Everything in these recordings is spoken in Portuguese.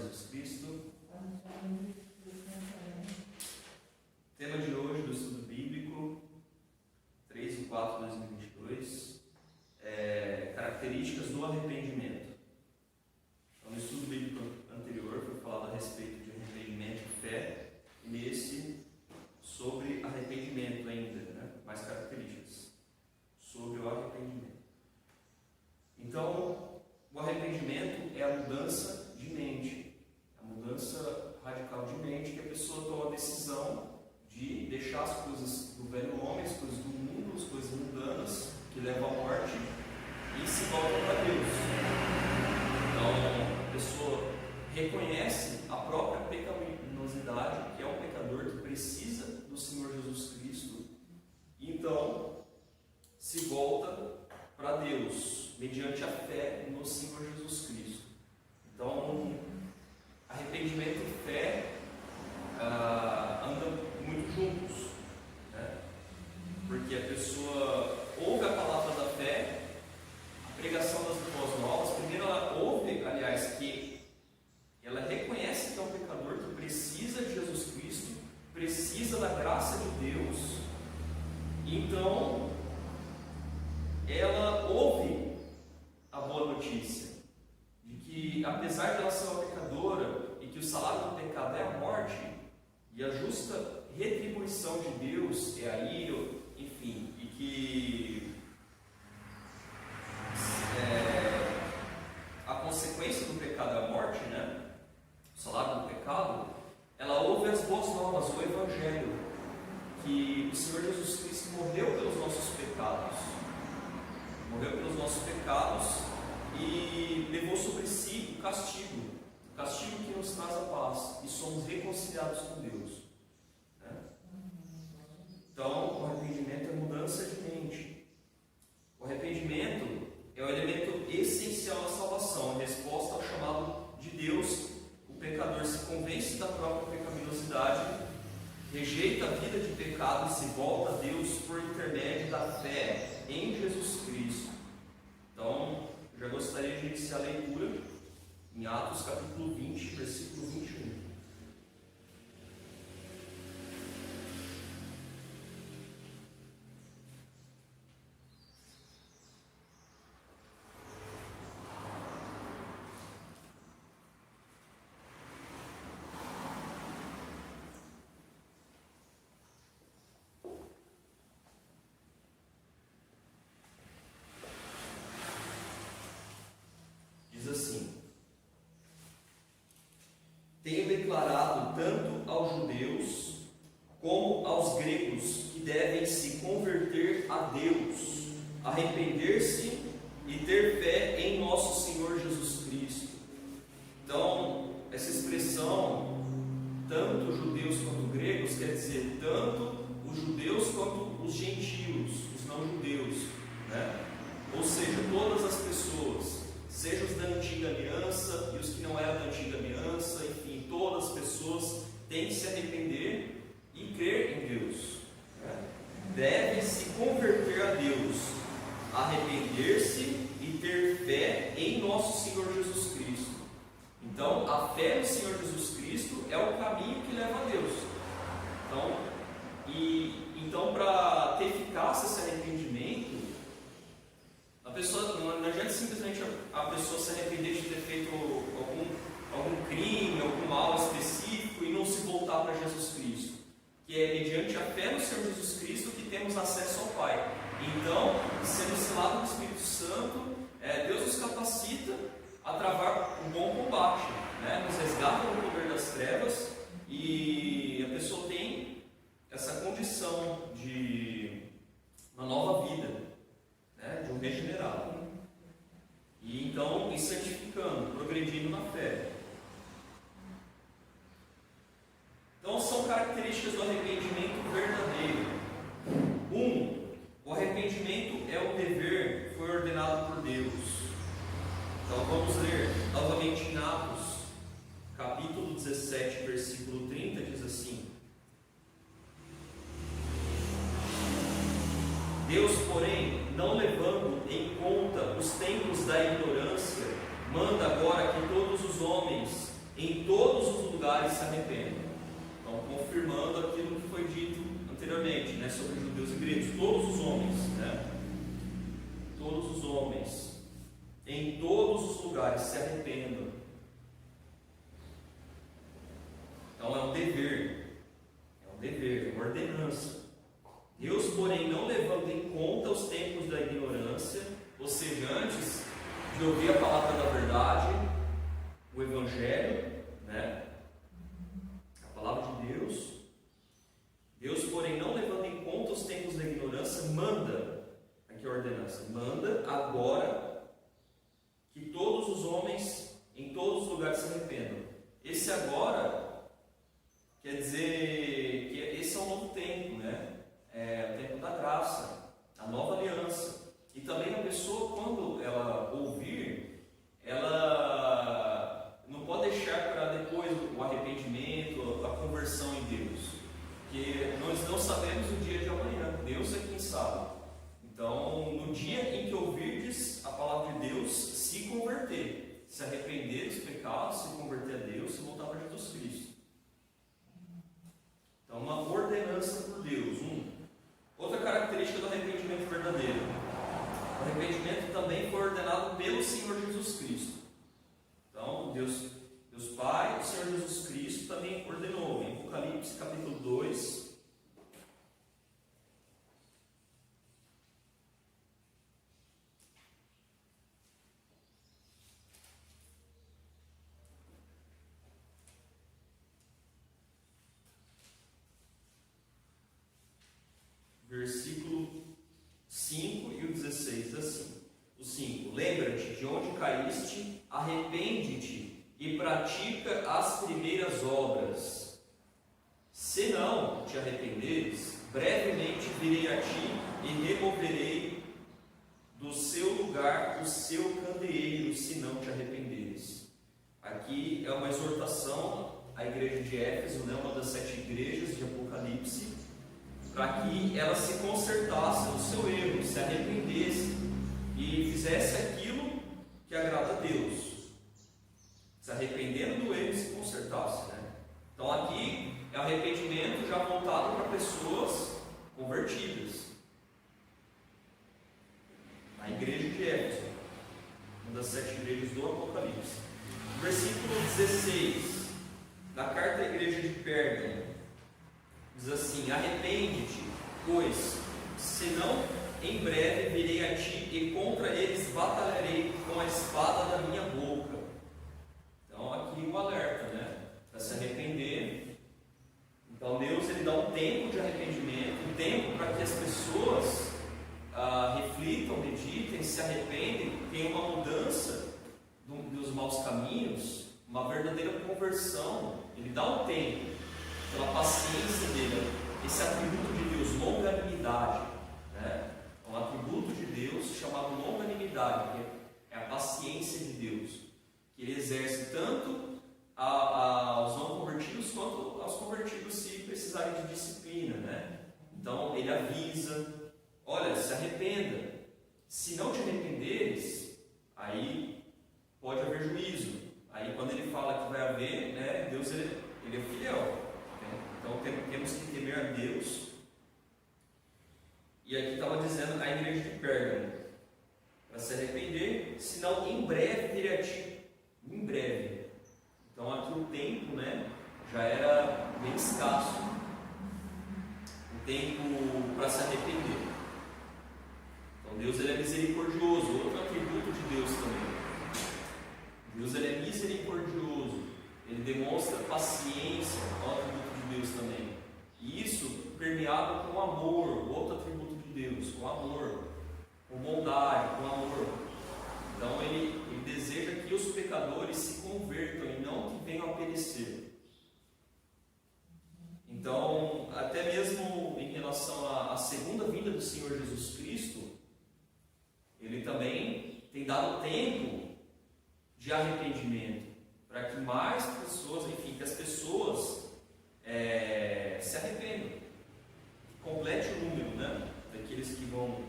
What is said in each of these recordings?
Jesus Cristo. Tema de hoje do estudo bíblico 3/4/2022 é características do arrependimento. Então, no estudo bíblico anterior foi falado a respeito de arrependimento e fé, e nesse sobre arrependimento ainda, né? Mais características sobre o arrependimento. Então, o arrependimento é a mudança de mente, a mudança radical de mente, que a pessoa toma a decisão de deixar as coisas do velho homem, as coisas do mundo, as coisas mundanas que levam à morte e se volta para Deus. Então, a pessoa reconhece a própria pecaminosidade, que é um pecador que precisa do Senhor Jesus Cristo, e então se volta para Deus, mediante a fé no Senhor Jesus Cristo. Então, arrependimento e fé andam muito juntos, né? Porque a pessoa ouve a palavra da fé, a pregação das boas novas. Primeiro ela ouve, aliás, que ela reconhece que é um pecador, que precisa de Jesus Cristo, precisa da graça de Deus. Então ela ouve a boa notícia de que, apesar de ela ser uma pecadora e que o salário do pecado é a morte, e a justa retribuição de Deus é a ira, enfim, e que a consequência do pecado é a morte, né? O salário do pecado, ela ouve as boas novas, o Evangelho, que o Senhor Jesus Cristo morreu pelos nossos pecados. Morreu pelos nossos pecados e levou sobre si o castigo que nos traz a paz, e somos reconciliados com Deus, né? Então, o arrependimento é mudança de mente. O arrependimento é o elemento essencial da salvação, a resposta ao chamado de Deus. O pecador se convence da própria pecaminosidade, rejeita a vida de pecado e se volta a Deus por intermédio da fé em Jesus Cristo. Então, eu já gostaria de iniciar a leitura em Atos capítulo 20, versículo 21. Diz assim: tenho declarado tanto aos judeus como aos gregos que devem se converter a Deus, arrepender-se e ter fé em nosso Senhor Jesus Cristo. Então, essa expressão, tanto judeus quanto gregos, quer dizer tanto os judeus quanto os gentios, os não-judeus, né? Ou seja, todas as pessoas, seja os da antiga aliança e os que não eram da antiga aliança, enfim, todas as pessoas têm que se arrepender e crer em Deus, né? Devem se converter a Deus, arrepender-se e ter fé em nosso Senhor Jesus Cristo. Então, a fé no Senhor Jesus Cristo é o caminho que leva a Deus. Então, para ter eficácia esse arrependimento, a pessoa, não adianta simplesmente a pessoa se arrepender de ter feito algum crime, algum mal específico e não se voltar para Jesus Cristo, que é mediante a fé no Senhor Jesus Cristo que temos acesso ao Pai. Então, sendo selado do Espírito Santo, Deus nos capacita a travar um bom combate, né? Nos resgata do poder das trevas, e a pessoa tem essa condição de uma nova vida, né? De um regenerado, e então ir santificando, progredindo na fé. Então, são características do arrependimento verdadeiro. O arrependimento é o dever que foi ordenado por Deus. Então vamos ler novamente em Atos, capítulo 17, versículo 30, diz assim: Deus, porém, não levando em conta os tempos da ignorância, manda agora que todos os homens em todos os lugares se arrependam. Então, confirmando aquilo que foi dito anteriormente, né, sobre judeus e gregos. Todos os homens, né? Todos os homens, em todos os lugares se arrependam. Então é um dever, é uma ordenança. Deus, porém, não levando em conta os tempos da ignorância, ou seja, antes de ouvir a palavra da verdade, o Evangelho, né? A palavra de Deus. Deus, porém, não levando em conta os tempos da ignorância, manda, aqui a ordenança, manda agora que todos os homens em todos os lugares se arrependam. Esse agora quer dizer que esse é um novo tempo, né? É o tempo da graça, a nova aliança. E também a pessoa, quando ela ouvir, ela não pode deixar para depois o arrependimento, a conversão em Deus. Porque nós não sabemos o dia de amanhã, Deus é quem sabe. Então, no dia em que ouvirdes a palavra de Deus, se converter, se arrepender dos pecados, se converter a Deus, se voltar para Jesus Cristo. Então, uma ordenança por Deus. Outra característica do arrependimento verdadeiro. O arrependimento também foi ordenado pelo Senhor Jesus Cristo. Então, Deus Pai, o Senhor Jesus Cristo também ordenou. Em Apocalipse capítulo 2, versículo 5 e o 16, diz assim: o 5: lembra-te de onde caíste, arrepende-te e pratica as primeiras obras. Se não te arrependeres, brevemente virei a ti e removerei do seu lugar o seu candeeiro, se não te arrependeres. Aqui é uma exortação à igreja de Éfeso, né, uma das 7 igrejas de Apocalipse, para que ela se consertasse no seu erro, se arrependesse e fizesse aquilo que agrada a Deus, se arrependendo do erro e se consertasse, né? Então aqui é o arrependimento já voltado para pessoas convertidas. A igreja de Éfeso, uma das 7 igrejas do Apocalipse. Versículo 16 da carta à igreja de Pérgamo diz assim: arrepende-te, pois senão em breve virei a ti e contra eles batalharei com a espada da minha boca. Então aqui o alerta, né? Para se arrepender. Então Deus, ele dá um tempo de arrependimento, um tempo para que as pessoas reflitam, meditem, se arrependem, tenham uma mudança dos maus caminhos, uma verdadeira conversão. Ele dá um tempo, pela paciência dele, esse atributo de Deus, longanimidade, né? É um atributo de Deus chamado longanimidade, que é a paciência de Deus, que ele exerce tanto aos não convertidos quanto aos convertidos, se precisarem de disciplina, né? Então ele avisa: olha, se arrependa, se não te arrependeres, aí pode haver juízo. Aí quando ele fala que vai haver, né, Deus ele é fiel. Então temos que temer a Deus. E aqui estava dizendo a igreja de Pérgamo, para se arrepender, senão em breve virei a ti. Em breve. Então aqui o tempo, né, já era bem escasso. O tempo para se arrepender. Então Deus, ele é misericordioso. Outro atributo de Deus também. Deus, ele é misericordioso. Ele demonstra paciência, é um atributo de Deus também. E isso permeado com amor, outro atributo de Deus, com amor, com bondade, com amor. Então ele deseja que os pecadores se convertam e não que venham a perecer. Então, até mesmo em relação à segunda vinda do Senhor Jesus Cristo, ele também tem dado tempo de arrependimento, para que mais pessoas, enfim, que as pessoas se arrependam, complete o número, né, daqueles que vão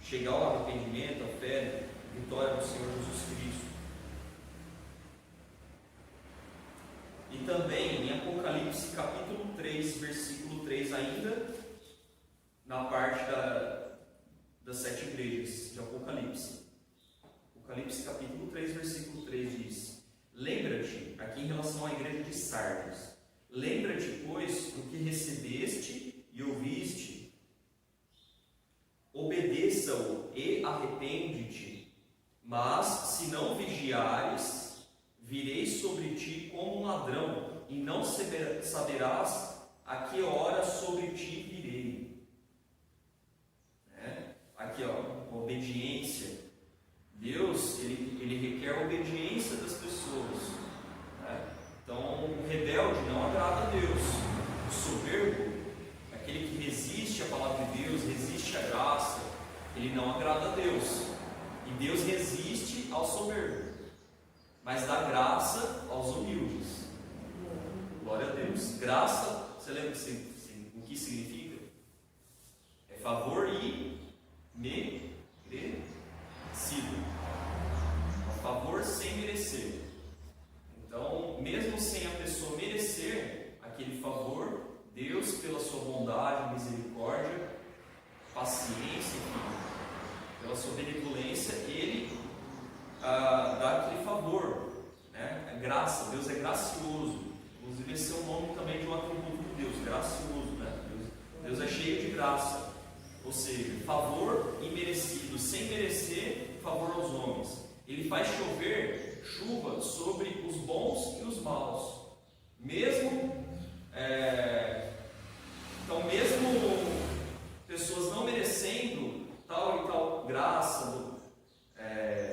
chegar ao arrependimento, à fé, à vitória do Senhor Jesus Cristo. E também em Apocalipse capítulo 3, versículo 3 ainda, na parte das 7 igrejas de Apocalipse. Apocalipse capítulo 3, versículo 3 diz: lembra-te, aqui em relação à igreja de Sardes, lembra-te, pois, do que recebeste e ouviste, obedeça-o e arrepende-te, mas se não vigiares, virei sobre ti como um ladrão, e não saberás a que hora sobre ti virei. Aqui, obediência. Deus, ele requer a obediência das pessoas. Então, o rebelde não agrada a Deus. O soberbo, aquele que resiste à palavra de Deus, resiste à graça, ele não agrada a Deus. E Deus resiste ao soberbo, mas dá graça aos humildes. Glória a Deus. Graça, você lembra o que significa? É favor e merecido. A favor sem merecer. Então, mesmo sem a pessoa merecer aquele favor, Deus, pela sua bondade, misericórdia, paciência, pela sua benevolência, Ele dá aquele favor, né? É graça. Deus é gracioso. Inclusive esse é o nome também de um atributo de Deus, gracioso, né? Deus é cheio de graça. Ou seja, favor imerecido, sem merecer favor aos homens. Ele faz chover chuva sobre os bons e os maus. Então mesmo pessoas não merecendo tal e tal graça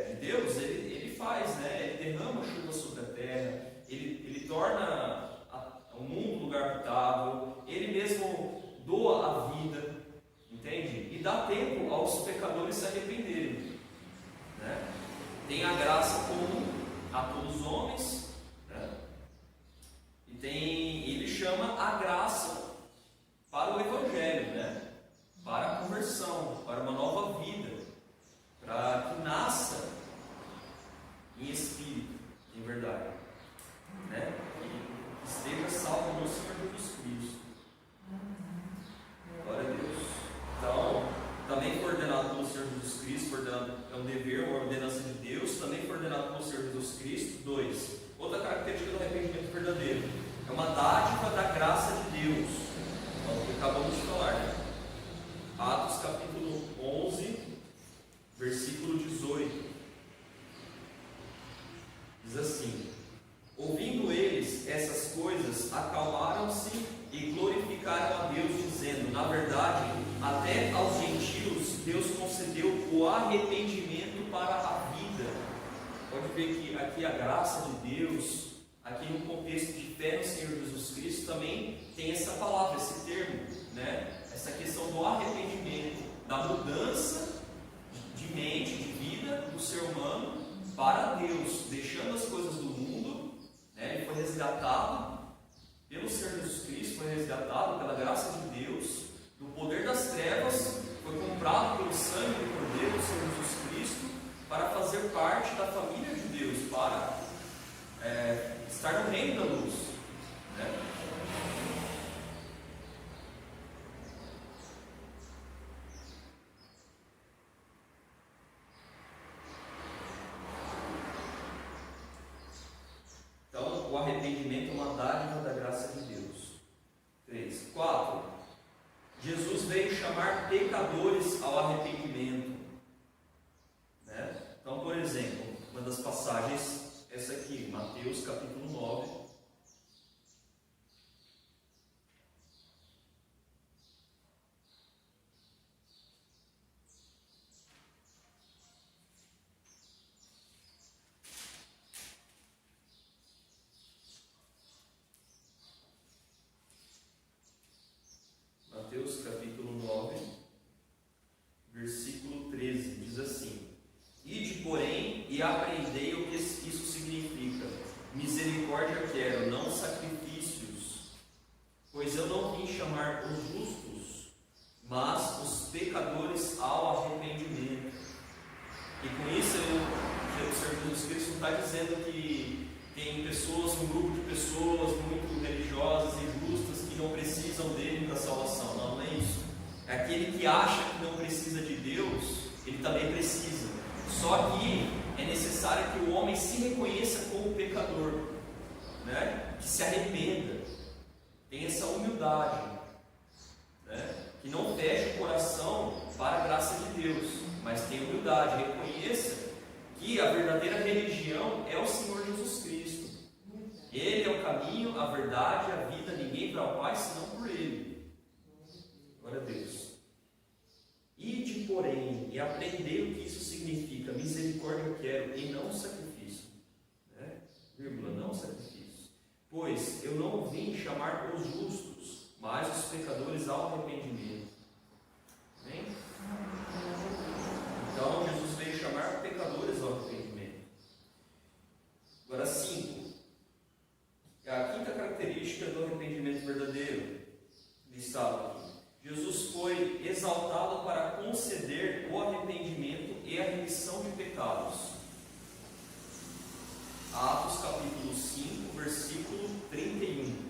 de Deus, ele faz, né? Ele derrama chuva sobre a terra, ele torna o mundo um lugar habitável, ele mesmo doa a vida, entende? E dá tempo aos pecadores se arrependerem, né? Tem a graça comum a todos os homens, né? E ele chama a graça para o Evangelho, né? Para a conversão, para uma nova vida, para que nasça em espírito, em verdade, né? E esteja salvo no Senhor Jesus Cristo. Glória a Deus. Então, também foi ordenado pelo Senhor Jesus Cristo, é um dever, uma ordenança de Deus, também foi ordenado pelo Senhor Jesus Cristo. 2. Outra característica do arrependimento verdadeiro é uma dádiva da graça de Deus, é o que acabamos de falar, né? Atos capítulo 11, versículo 18, diz assim: ouvindo eles essas coisas, acalmaram-se e glorificaram a Deus, dizendo: na verdade, até aos gentios Deus concedeu o arrependimento para a vida. Pode ver que aqui a graça de Deus, aqui no contexto de fé no Senhor Jesus Cristo, também tem essa palavra, esse termo, né? Essa questão do arrependimento, da mudança de mente, de vida do ser humano para Deus, deixando as coisas do mundo, né? Ele foi resgatado pelo Senhor Jesus Cristo, foi resgatado pela graça de Deus, do poder das trevas, foi comprado pelo sangue do Cordeiro do Senhor Jesus Cristo, para fazer parte da família de Deus, para estar no reino da luz, né? Então, o arrependimento é uma dádiva da graça de Deus. 3. 4. Jesus veio chamar pecadores ao arrependimento, né? Então, por exemplo, uma das passagens, essa aqui, Mateus capítulo 9. Mateus capítulo 9, versículo 13, diz assim: ide, porém, e aprendei o que isso significa. Misericórdia quero, não sacrifícios, pois eu não vim chamar os justos, mas os pecadores ao arrependimento. E com isso, o Senhor Jesus Cristo está dizendo que tem pessoas, um grupo de pessoas que acha que não precisa de Deus, ele também precisa. Só que é necessário que o homem se reconheça como pecador, né? Que se arrependa, tenha essa humildade, né? Que não feche o coração para a graça de Deus, mas tenha humildade, reconheça que a verdadeira religião é o Senhor Jesus Cristo. Ele é o caminho, a verdade, a vida. Ninguém vai ao Pai senão por Ele. Glória a Deus. Ide, porém, e aprendei o que isso significa. Misericórdia eu quero e não sacrifício, né? Vírgula, não sacrifício. Pois eu não vim chamar os justos, mas os pecadores ao arrependimento. Amém? Então Jesus veio chamar pecadores ao arrependimento. Agora 5. A quinta característica do arrependimento verdadeiro, listado aqui. Jesus foi exaltado para conceder o arrependimento e a remissão de pecados. Atos capítulo 5, versículo 31.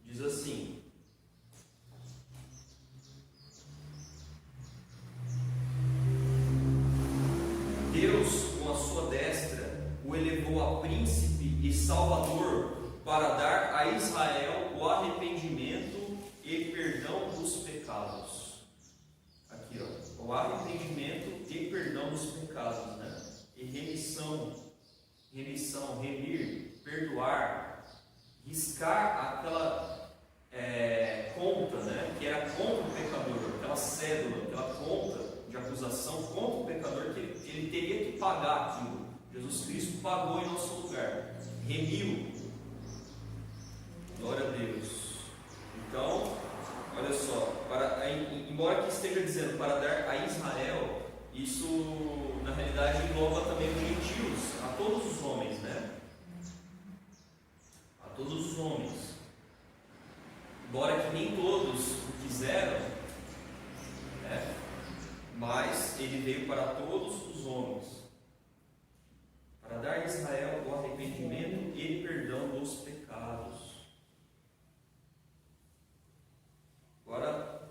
Diz assim: Deus, com a sua destra, o elevou a príncipe e salvador para dar a Israel o arrependimento e perdão dos pecados. Aqui, ó, o arrependimento e perdão dos pecados, né? E remissão, remir, perdoar, riscar aquela conta, né? Que era contra o pecador, aquela cédula, aquela conta de acusação contra o pecador que ele teria que pagar aquilo. Jesus Cristo pagou em nosso lugar, remiu. Glória a Deus. Então, olha só, embora que esteja dizendo para dar a Israel, isso na realidade engloba também os gentios, a todos os homens, né? A todos os homens. Embora que nem todos o quiseram, né? Mas ele veio para todos os homens, para dar a Israel o arrependimento e perdão dos pecados. Agora,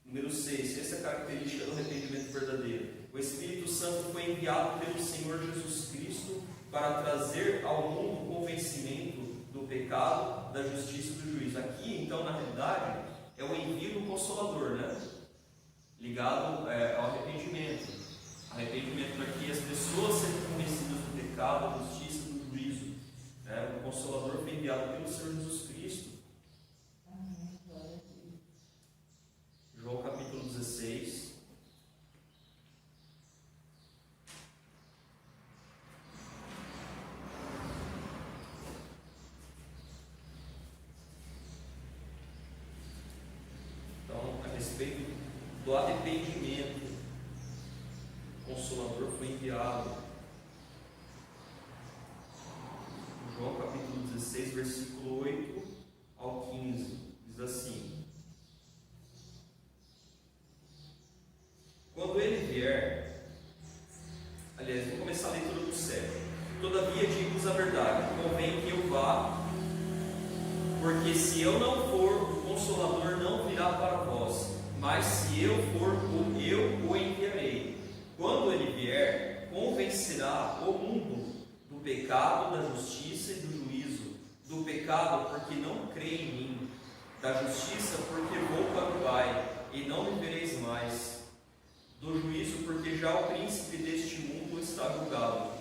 número 6, essa é a característica do arrependimento verdadeiro. O Espírito Santo foi enviado pelo Senhor Jesus Cristo para trazer ao mundo o convencimento do pecado, da justiça e do juízo. Aqui, então, na realidade, é o envio do Consolador, né? Ligado ao arrependimento. Arrependimento para que as pessoas sejam convencidas do pecado, da justiça e do juízo. O Consolador foi enviado pelo Senhor Jesus Cristo. João capítulo 16. Então, a respeito do arrependimento, o Consolador foi enviado. João capítulo 16, versículo 8 ao 15, diz assim: Quando ele vier, aliás, vou começar a leitura do 7. Todavia digo-vos a verdade, convém que eu vá, porque se eu não for, o Consolador não virá para vós. Mas se eu for, eu o enviarei. Quando ele vier, convencerá o mundo do pecado, da justiça e do juízo. Do pecado, porque não crê em mim. Da justiça, porque vou para o Pai, e não me vereis mais. Do juízo, porque já o príncipe deste mundo está julgado.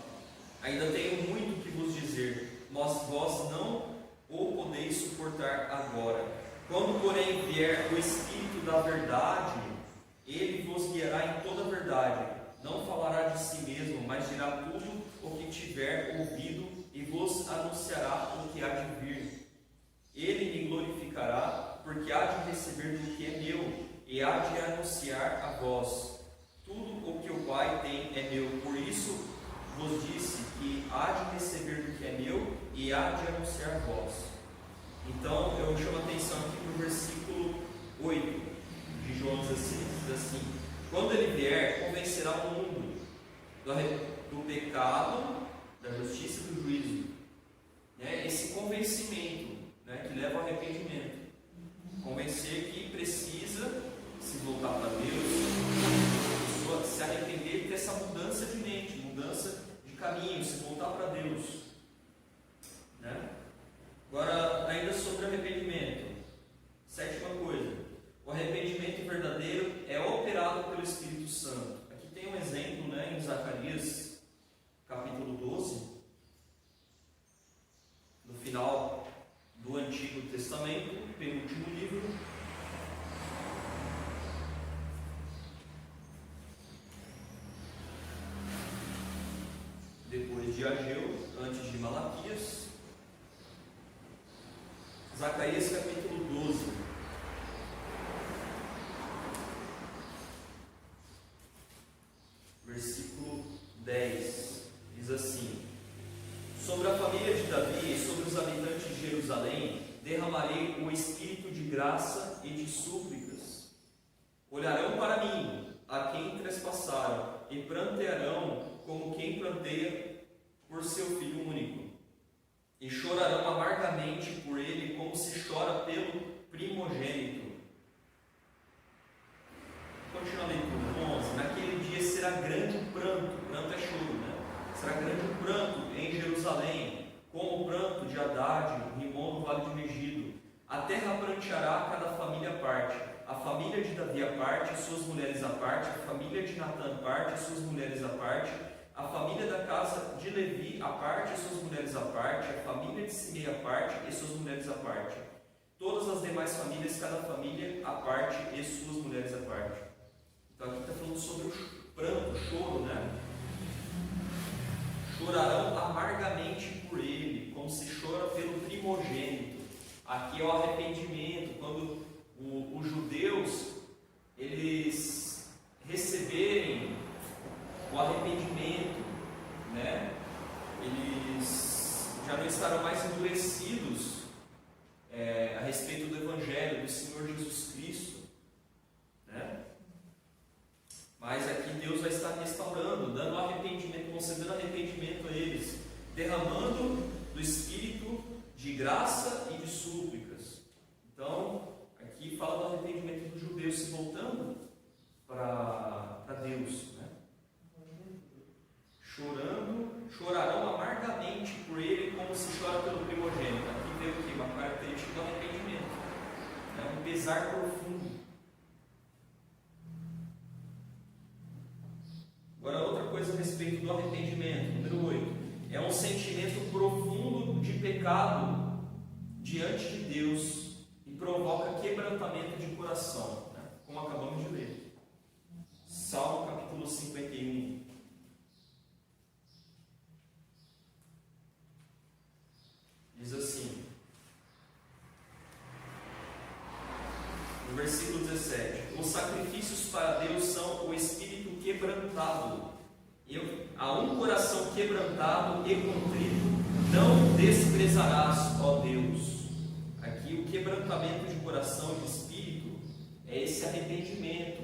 Ainda tenho muito que vos dizer, mas vós não o podeis suportar agora. Quando, porém, vier o Espírito da verdade, ele vos guiará em toda a verdade. Não falará de si mesmo, mas dirá tudo o que tiver ouvido e vos anunciará o que há de vir. Ele me glorificará, porque há de receber do que é meu e há de anunciar a vós. Tudo o que o Pai tem é meu, por isso vos disse que há de receber do que é meu e há de anunciar a vós. Então, eu chamo a atenção aqui para o versículo 8 de João 16, diz assim: Quando ele arrependimento. Convencer que precisa se voltar para Deus, a pessoa se arrepender, ter essa mudança de mente, mudança de caminho, se voltar para Deus. Né? Agora, ainda sobre arrependimento. Sétima coisa. O arrependimento verdadeiro é operado pelo Espírito Santo. Aqui tem um exemplo, né, em Zacarias, capítulo 12, no final do Antigo Testamento, penúltimo livro. Depois de Ageu, antes de Malaquias. Zacarias capítulo 12. Versículo 10. Diz assim: sobre a família de Davi e sobre os habitantes de Jerusalém derramarei o espírito de graça e de súplicas. Olharão para mim, a quem trespassaram, e prantearão como quem pranteia por seu filho único, e chorarão amargamente por ele, como se chora pelo primogênito. Continua a leitura. 11. Naquele dia será grande o pranto, pranto é choro, né? Será grande o pranto em Jerusalém, como o pranto de Haddad, Rimon no vale de Megido. A terra pranteará cada família à parte, a família de Davi à parte, suas mulheres à parte, a família de Natã à parte, suas mulheres à parte, a família da casa de Levi à parte, suas mulheres à parte, a família de Simei à parte e suas mulheres à parte. Todas as demais famílias, cada família à parte e suas mulheres à parte. Então aqui está falando sobre o pranto, o choro, né? Chorarão amargamente por ele, como se chora pelo primogênito. Aqui é o arrependimento, quando os judeus eles receberem o arrependimento, né? Eles já não estarão mais endurecidos a respeito do Evangelho do Senhor Jesus Cristo, né? Mas aqui Deus vai estar restaurando, dando arrependimento, concedendo arrependimento a eles, derramando do Espírito de graça e de súplicas. Então, aqui fala do arrependimento dos judeus se voltando para Deus, né? Chorarão amargamente por ele, como se chora pelo primogênito. Aqui veio o que? Uma característica do arrependimento, né? Um pesar profundo. Agora, outra coisa a respeito do arrependimento, número 8, é um sentimento profundo de pecado diante de Deus e provoca quebrantamento de coração, né? Como acabamos de ler. Salmo capítulo 51. Diz assim, no versículo 17: os sacrifícios para Deus são o espírito quebrantado, a um coração quebrantado e contrito não desprezarás, ó Deus. Aqui o quebrantamento de coração, de espírito, é esse arrependimento,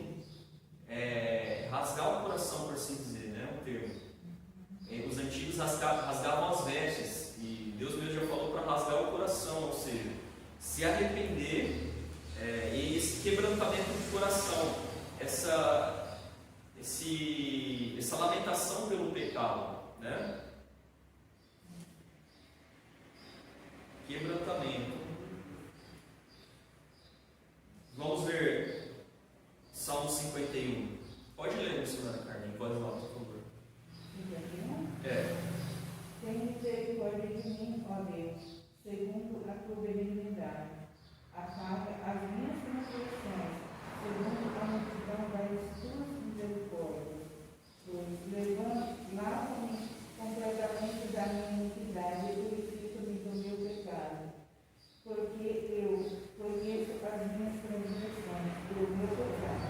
rasgar o coração, por assim dizer, né? Um termo. Os antigos rasgavam as vestes, e Deus mesmo já falou para rasgar o coração, ou seja, se arrepender, e esse quebrantamento de coração, essa lamentação pelo pecado, né? Quebrantamento. Vamos ver Salmo 51. Pode ler, senhora Carmen, pode lá, por favor. 51? Tem misericórdia de mim, ó Deus, segundo a tua benignidade. Apaga as minhas transgressões, segundo a multidão das tuas misericórdias. Lava-me completamente da minha iniquidade e purifica-me do meu pecado. Porque eu conheço as minhas transgressões e o meu pecado,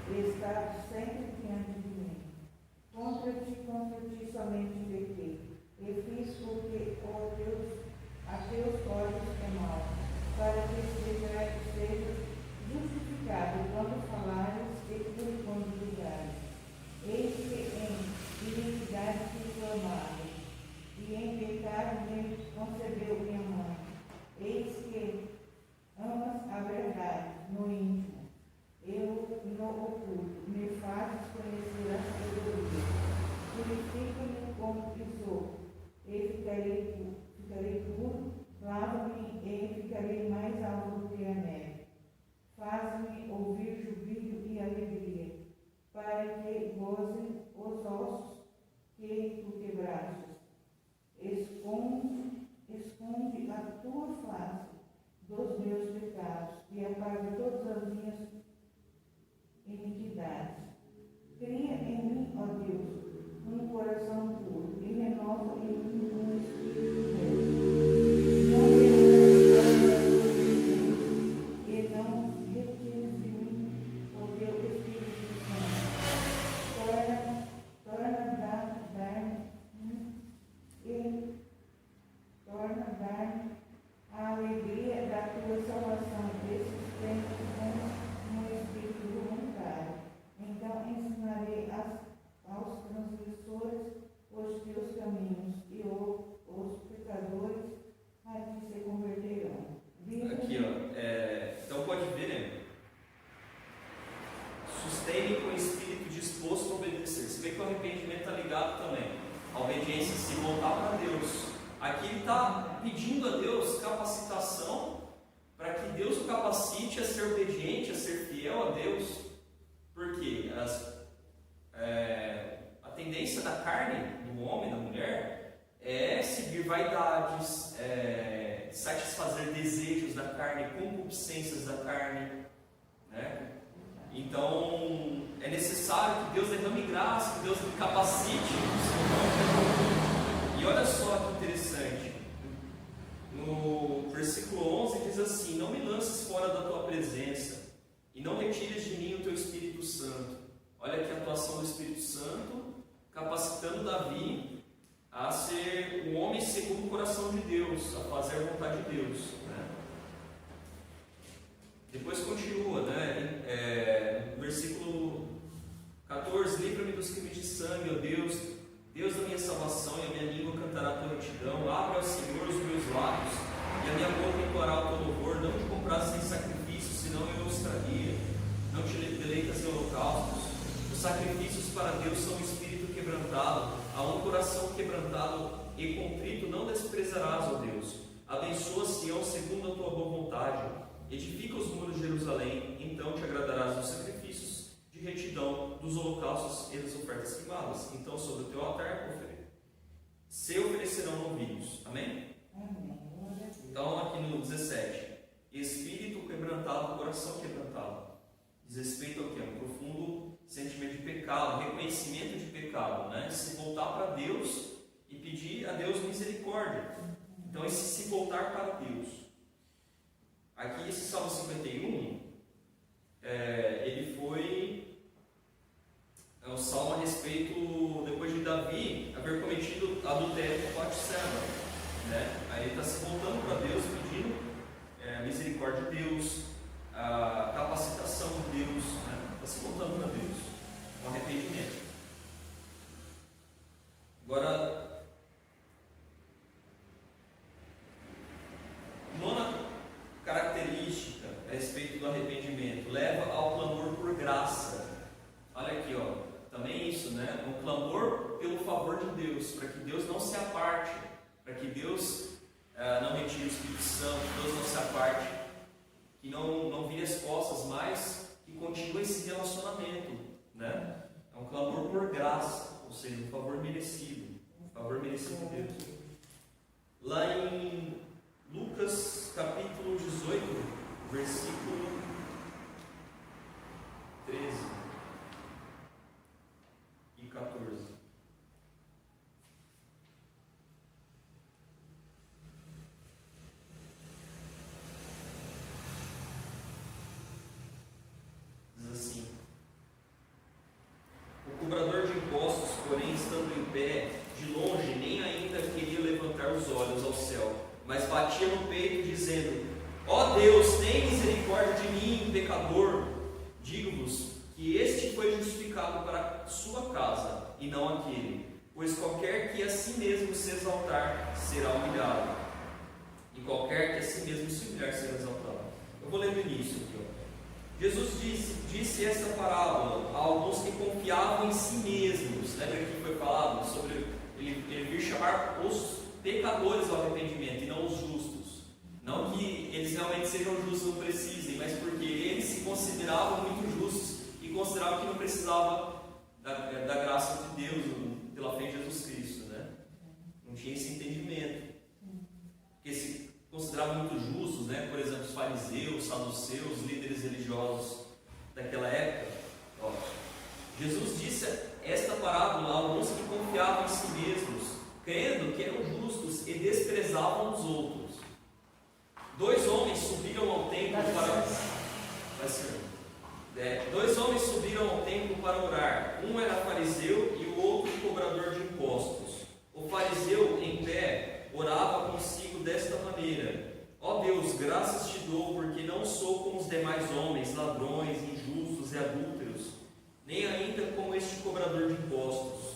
e está sempre diante de mim. Contra ti somente pequei, e fiz porque a teus olhos é mal, para que sejas justificado quando falares e tu quando julgares. Eis que em iniquidade te formado, e em pecado me concebeu minha mãe. Eis que ficarei mais alto do que a neve. Faz-me ouvir jubilo e alegria, para que gozem os ossos que tu quebrastes. Esconde a tua face dos meus pecados e apaga todas as minhas iniquidades. Cria em mim, ó Deus, um coração puro e renova em mim um espírito novo. Não e não retires de mim o teu Espírito Santo. Torna-me a alegria da tua salvação, desses tempos com um espírito voluntário. Então ensinarei aos transgressores os teus caminhos, e os pecadores a ti se converterão. Aqui, ó, então pode ver, né? Sustene com o espírito disposto a obedecer. Você vê que o arrependimento está ligado também à obediência, se voltar para Deus. Aqui ele está pedindo a Deus capacitação para que Deus o capacite a ser obediente, a ser fiel a Deus. Porque a tendência da carne, do homem, da mulher, é seguir vaidades, satisfazer desejos da carne, concupiscências da carne, né? Então é necessário que Deus derrame graça, que Deus me capacite. E olha só que interessante, no versículo 11 diz assim: não me lances fora da tua presença e não retires de mim o teu Espírito Santo. Olha aqui a atuação do Espírito Santo capacitando Davi a ser um homem segundo o coração de Deus, a fazer a vontade de Deus, né? Depois continua, né? Versículo 14: livra-me dos crimes de sangue, ó Deus, Deus da minha salvação, e a minha língua cantará a tua retidão. Abre ao Senhor os meus lábios, e a minha boca entoará o teu louvor. Não te compraste sem sacrifício, senão eu os traria. Não te deleitas em holocaustos. Os sacrifícios para Deus são um espírito quebrantado. A um coração quebrantado e contrito não desprezarás, ó Deus. Abençoa Sião segundo a tua boa vontade. Edifica os muros de Jerusalém, então te agradarás dos sacrifícios de retidão, dos holocaustos e das ofertas queimadas. Então sobre o teu altar se oferecerão novilhos. Amém? Amém. Então aqui no 17: espírito quebrantado, coração quebrantado. Diz respeito ao que? Um profundo sentimento de pecado, reconhecimento de pecado, né? Se voltar para Deus e pedir a Deus misericórdia. Então esse se voltar para Deus. Aqui esse Salmo 51, ele foi um salmo a respeito, depois de Davi haver cometido adultério com Batseba, né? Aí ele está se voltando para Deus, pedindo misericórdia de Deus, a capacitação de Deus, né? Está se voltando para Deus, com arrependimento. Agora, nona característica a respeito do arrependimento: leva ao clamor por graça. Olha aqui, ó, também isso, né? Um clamor pelo favor de Deus, para que Deus não se aparte, para que Deus não retire o Espírito Santo, que Deus não se aparte, que não vire as costas, mas que continue esse relacionamento, né? É um clamor por graça, ou seja, um favor merecido de Deus. Lá em Lucas capítulo 18, versículo 13 e 14. Diz assim: o cobrador de impostos, porém, estando em pé, de longe, nem ainda queria levantar os olhos ao céu, mas batia no peito, dizendo: ó Deus, tem misericórdia de mim, pecador. Digo-vos que este foi justificado para sua casa, e não aquele. Pois qualquer que a si mesmo se exaltar, será humilhado, e qualquer que a si mesmo se humilhar, será exaltado. Eu vou ler do início aqui, ó. Jesus disse essa parábola a alguns que confiavam em si mesmos. Lembra que foi falado sobre ele vir chamar os pecadores ao arrependimento e não os justos. Não que eles realmente sejam justos não precisem, mas porque eles se consideravam muito justos e consideravam que não precisava da graça de Deus pela fé em Jesus Cristo, né? Não tinha esse entendimento. Porque se consideravam muito justos, né? Por exemplo, os fariseus, saduceus, líderes religiosos daquela época. Ó, Jesus disse esta parábola a alguns que confiavam em si mesmos, crendo que eram justos e desprezavam os outros. 2 homens subiram ao templo para... Dois homens subiram ao templo para orar. Um era fariseu e o outro cobrador de impostos. O fariseu, em pé, orava consigo desta maneira: ó Deus, graças te dou, porque não sou como os demais homens, ladrões, injustos e adúlteros, nem ainda como este cobrador de impostos.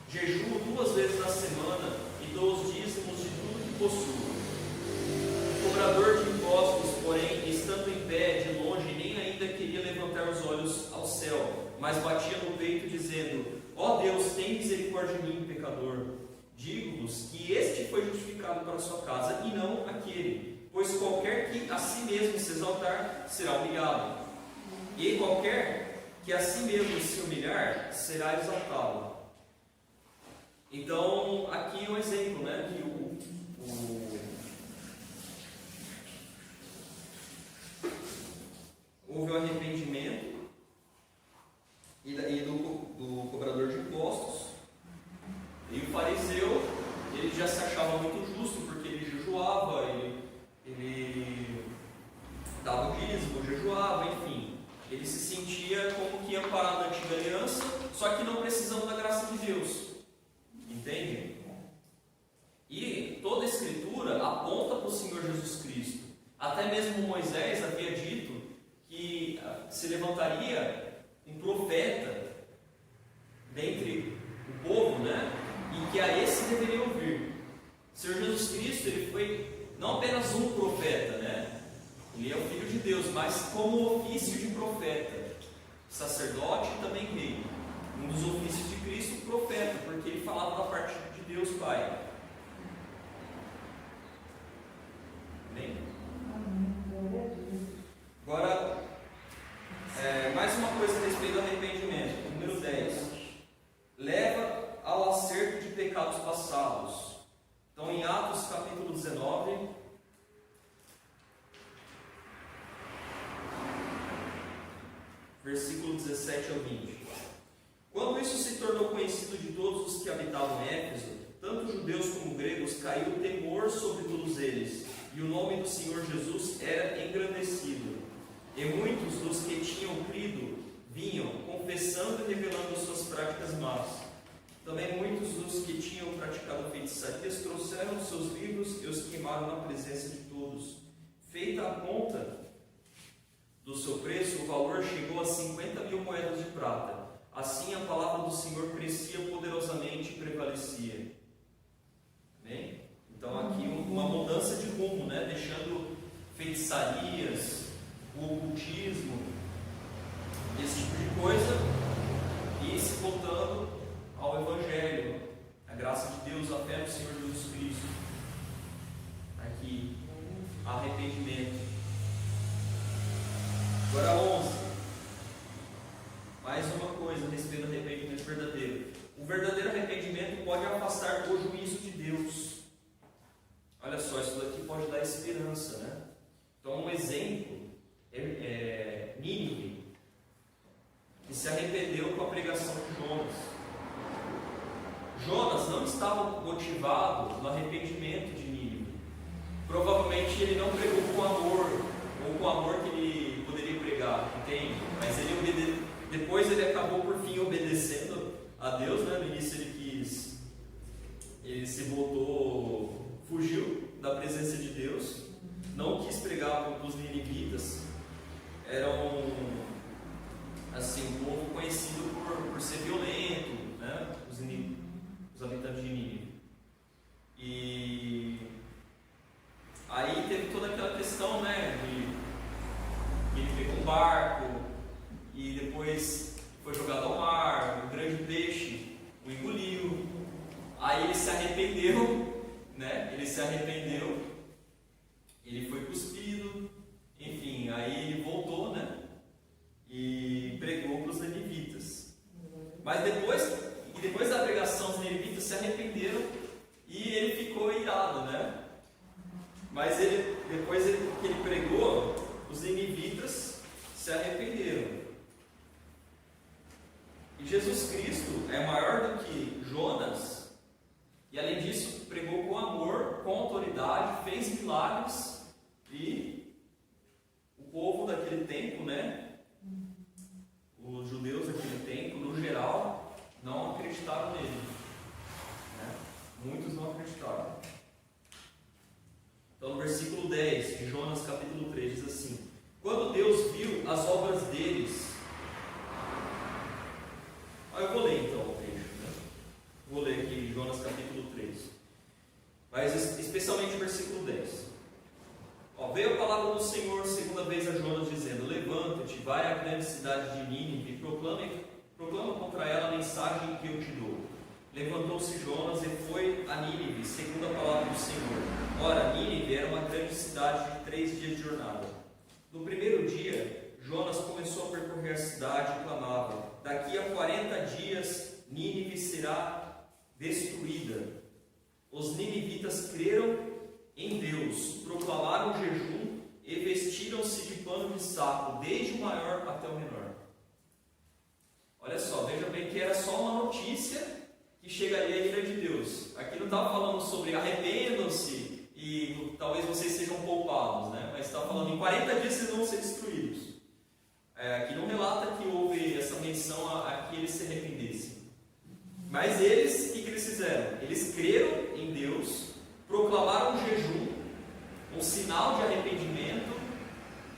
Jejuo 2 vezes na semana e dou os dízimos de tudo que possuo. O cobrador de impostos, porém, estando em pé de longe, nem ainda queria levantar os olhos ao céu, mas batia no peito, dizendo: ó Deus, tem misericórdia de mim, pecador. Digo-vos que este foi justificado para a sua casa, e não aquele. Pois qualquer que a si mesmo se exaltar, será humilhado. E qualquer que a si mesmo se humilhar, será exaltado. Então, aqui é um exemplo, né, que houve o arrependimento e do cobrador de impostos, e o fariseu, ele já se achava muito justo, porque ele jejuava, ele dava o dízimo, jejuava, enfim, ele se sentia como que amparado na antiga aliança, só que não precisando da graça de Deus, entende? E toda a Escritura aponta para o Senhor Jesus Cristo. Até mesmo Moisés havia dito que se levantaria um profeta dentre o povo, né? E que a esse deveria ouvir. O Senhor Jesus Cristo, ele foi não apenas um profeta, né? Ele é o Filho de Deus, mas como ofício de profeta, sacerdote e também rei. Um dos ofícios de Cristo, profeta, porque ele falava da parte de Deus Pai. Amém? Agora, mais uma coisa a respeito do arrependimento. Número 10. Leva ao acerto de pecados passados. Então, em Atos capítulo 19, versículo 17 ao 20. Quando isso se tornou conhecido de todos os que habitavam Éfeso, tanto judeus como gregos, caiu o temor sobre todos eles, e o nome do Senhor Jesus era engrandecido. E muitos dos que tinham crido vinham, confessando e revelando suas práticas más. Também muitos dos que tinham praticado feitiçarias trouxeram seus livros e os queimaram na presença de todos. Feita a conta do seu preço, o valor chegou a 50.000 moedas de prata. Assim a palavra do Senhor crescia poderosamente e prevalecia. Amém? Então aqui uma mudança de rumo, né? Deixando feitiçarias, o ocultismo, esse tipo de coisa, e se voltando ao Evangelho, a graça de Deus, a fé no Senhor Jesus Cristo. Aqui, arrependimento. Agora 11. Mais uma coisa a respeito do arrependimento verdadeiro. O verdadeiro arrependimento pode afastar o juízo de Deus. Olha só, isso daqui pode dar esperança, né? Então, um exemplo é Nínive, que se arrependeu com a pregação de Jonas. Jonas não estava motivado no arrependimento de Nínive. Provavelmente ele não pregou com amor, ou com o amor que ele poderia pregar, entende? Mas depois ele acabou por fim obedecendo a Deus, né? No início ele se voltou, fugiu da presença de Deus, não quis pregar para os ninivitas. Eram um povo conhecido por ser violento, né? Os habitantes de Nínive. E aí teve toda aquela questão, né? De ele pegou um barco e depois foi jogado ao mar, um grande peixe o engoliu. Aí ele se arrependeu, né? Ele foi depois que ele pregou, os ninivitas se arrependeram. E Jesus Cristo é maior do que Jonas, e além disso, pregou com amor, com autoridade, fez milagres, e o povo daquele tempo, né? Os judeus daquele tempo, no geral, não acreditaram nele. Né? Muitos não acreditaram. Então, no versículo 10 de Jonas capítulo 3, diz assim: quando Deus viu as obras deles. Eu vou ler então o trecho. Né? Vou ler aqui Jonas capítulo 3. Mas especialmente o versículo 10. Veio a palavra do Senhor segunda vez a Jonas, dizendo: levanta-te, vai à grande cidade de Nínive e proclama contra ela a mensagem que eu te dou. Levantou-se Jonas e foi a Nínive, segundo a palavra do Senhor. Ora, Nínive era uma grande cidade de 3 dias de jornada. No primeiro dia, Jonas começou a percorrer a cidade e clamava: daqui a 40 dias Nínive será destruída. Os ninivitas creram em Deus, proclamaram jejum e vestiram-se de pano de saco, desde o maior até o menor. Olha só, veja bem que era só uma notícia que chegaria a ira de Deus. Aqui não estava falando sobre arrependam-se e talvez vocês sejam poupados, né? Mas estava falando em 40 dias vocês vão ser destruídos. Aqui não relata que houve essa menção a que eles se arrependessem. Mas eles, o que eles fizeram? Eles creram em Deus, proclamaram jejum, um sinal de arrependimento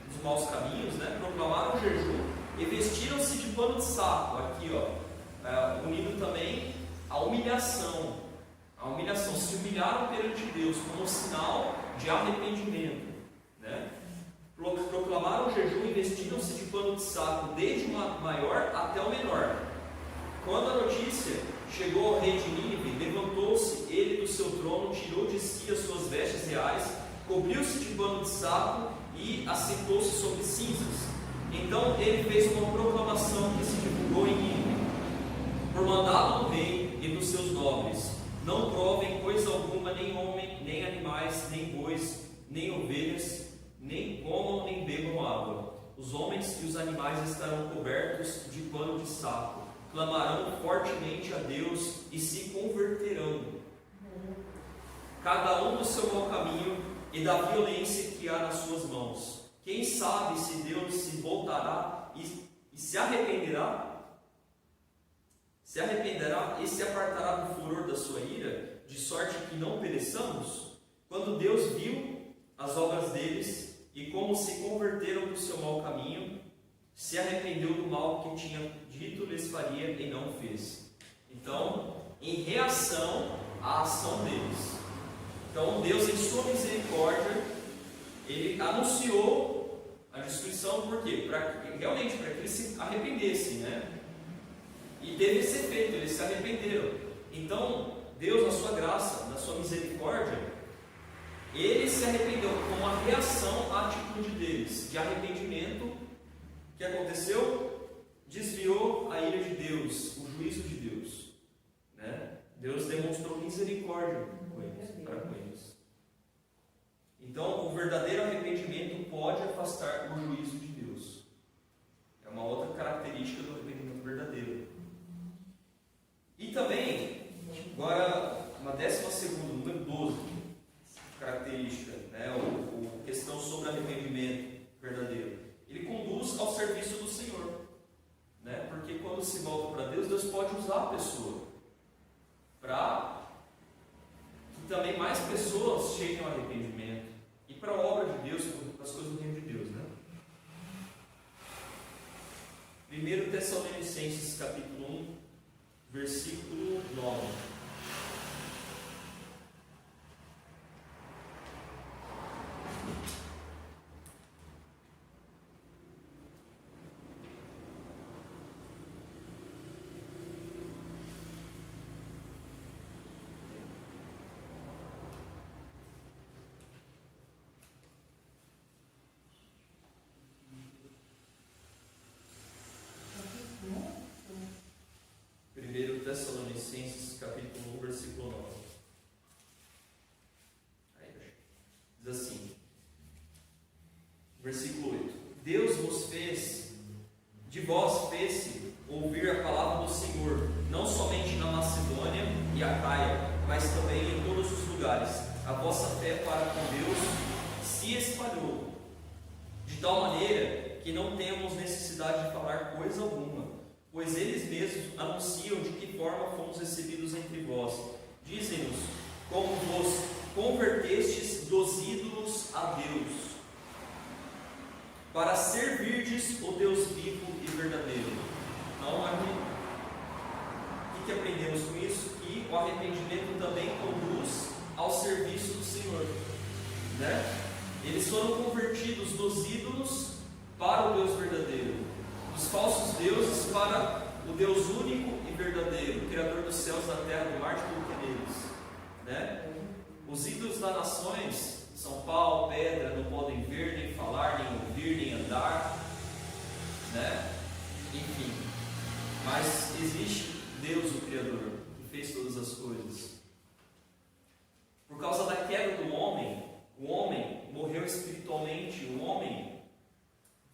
dos maus caminhos, né? Proclamaram jejum e vestiram-se de pano de saco. Aqui, unido também à humilhação. A humilhação, se humilharam perante Deus como um sinal de arrependimento, né? Proclamaram jejum e vestiram-se de pano de saco, desde o maior até o menor. Quando a notícia chegou ao rei de Nínive, levantou-se ele do seu trono, tirou de si as suas vestes reais, cobriu-se de pano de saco e assentou-se sobre cinzas. Então ele fez uma proclamação que se divulgou em Nínive: por mandado do rei e dos seus nobres, não provem coisa alguma, nem homem, nem animais, nem bois, nem ovelhas, nem comam nem bebam água. Os homens e os animais estarão cobertos de pano de saco, clamarão fortemente a Deus e se converterão, cada um do seu mau caminho e da violência que há nas suas mãos. Quem sabe se Deus se voltará e se arrependerá e se apartará do furor da sua ira, de sorte que não pereçamos? Quando Deus viu as obras deles e como se converteram do seu mau caminho, se arrependeu do mal que tinha dito lhes faria e não fez. Então, em reação à ação deles. Então, Deus, em sua misericórdia, Ele anunciou a destruição. Por quê? Realmente para que eles se arrependessem, né? E teve esse efeito, eles se arrependeram. Então, Deus, na sua graça, na sua misericórdia, Ele se arrependeu como uma reação à atitude deles, de arrependimento. O que aconteceu? Desviou a ira de Deus, o juízo de Deus, né? Deus demonstrou misericórdia para com eles. Então, o verdadeiro arrependimento pode afastar o juízo de Deus. É uma outra característica do arrependimento verdadeiro. E também, agora, uma 12ª, número 12, característica, né? A questão sobre arrependimento verdadeiro. Ele conduz ao serviço do Senhor, né? Porque quando se volta para Deus, Deus pode usar a pessoa para que também mais pessoas cheguem ao arrependimento e para a obra de Deus, para as coisas do reino de Deus, né? 1 Tessalonicenses capítulo 1, versículo 9. Tessalonicenses capítulo Versículo 8. Deus vos fez, de vós fez-se ouvir a palavra do Senhor, não somente na Macedônia e Acaia, mas também em todos os lugares. A vossa fé para com Deus se espalhou, de tal maneira que não temos necessidade de falar coisa alguma, pois eles mesmos anunciam de que forma fomos recebidos entre vós. Dizem-nos como vos convertestes dos ídolos a Deus, para servirdes o Deus vivo e verdadeiro. Então, aqui, o que aprendemos com isso? Que o arrependimento também conduz ao serviço do Senhor, né? Eles foram convertidos dos ídolos para o Deus verdadeiro, dos falsos deuses para o Deus único e verdadeiro, Criador dos céus, da terra, do mar, de tudo que é neles, né? Os ídolos das nações são pau, pedra, não podem ver, nem falar, nem ouvir, nem andar, né? Enfim, mas existe Deus, o Criador, que fez todas as coisas. Por causa da queda do homem, o homem morreu espiritualmente, o homem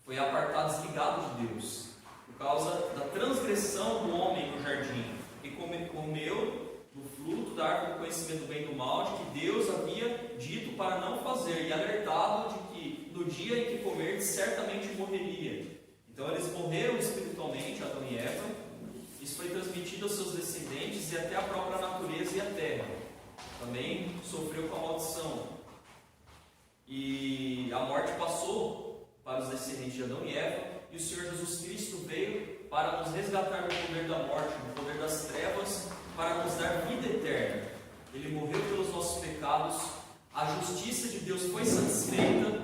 foi apartado, desligado de Deus, por causa da transgressão do homem no jardim, e comeu do fruto da árvore do conhecimento do bem e do mal, de que Deus havia dito para não fazer, e alertado de que no dia em que comer certamente morreria. Então eles morreram espiritualmente, Adão e Eva. Isso foi transmitido aos seus descendentes e até a própria natureza e a terra também sofreu com a maldição. E a morte passou para os descendentes de Adão e Eva, e o Senhor Jesus Cristo veio para nos resgatar do poder da morte, do poder das trevas, para nos dar vida eterna. Ele morreu pelos nossos pecados, a justiça de Deus foi satisfeita,